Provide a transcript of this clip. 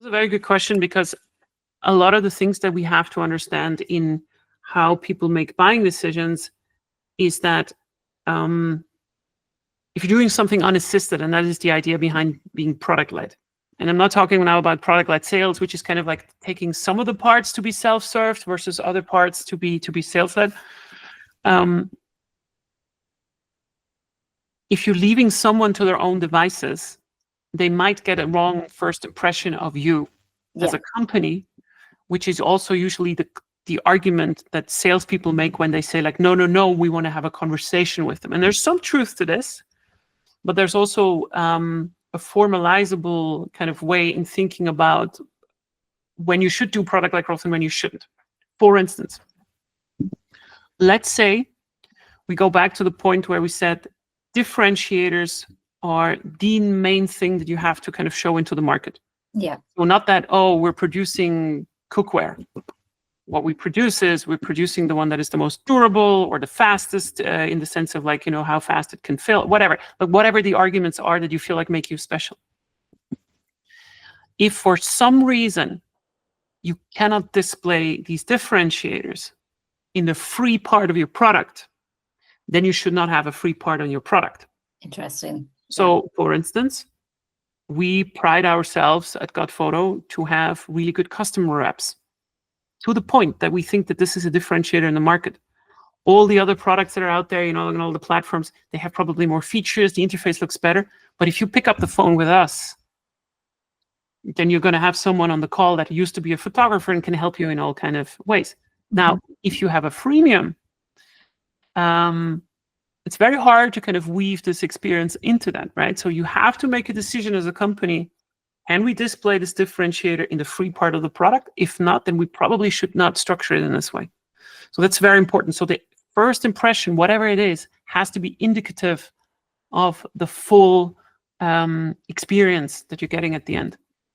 It's a very good question, because a lot of the things that we have to understand in how people make buying decisions is that if you're doing something unassisted, and that is the idea behind being product-led. And I'm not talking now about product-led sales, which is kind of like taking some of the parts to be self-served versus other parts to be sales-led. If you're leaving someone to their own devices, they might get a wrong first impression of you as a company, which is also usually the argument that salespeople make when they say like, no, we want to have a conversation with them. And there's some truth to this, but there's also a formalizable kind of way in thinking about when you should do product-led growth and when you shouldn't. For instance, let's say we go back to the point where we said differentiators are the main thing that you have to kind of show into the market. Yeah. So not that, we're producing cookware. What we produce is we're producing the one that is the most durable or the fastest in the sense of like, how fast it can fill, whatever. But whatever the arguments are that you feel like make you special. If for some reason you cannot display these differentiators in the free part of your product, then you should not have a free part on your product. Interesting. So, for instance, we pride ourselves at GutPhoto to have really good customer reps, to the point that we think that this is a differentiator in the market. All the other products that are out there, on all the platforms, they have probably more features, the interface looks better. But if you pick up the phone with us, then you're going to have someone on the call that used to be a photographer and can help you in all kind of ways. Now, if you have a freemium, it's very hard to kind of weave this experience into that, right? So you have to make a decision as a company. Can we display this differentiator in the free part of the product? If not, then we probably should not structure it in this way. So that's very important. So the first impression, whatever it is, has to be indicative of the full experience that you're getting at the end.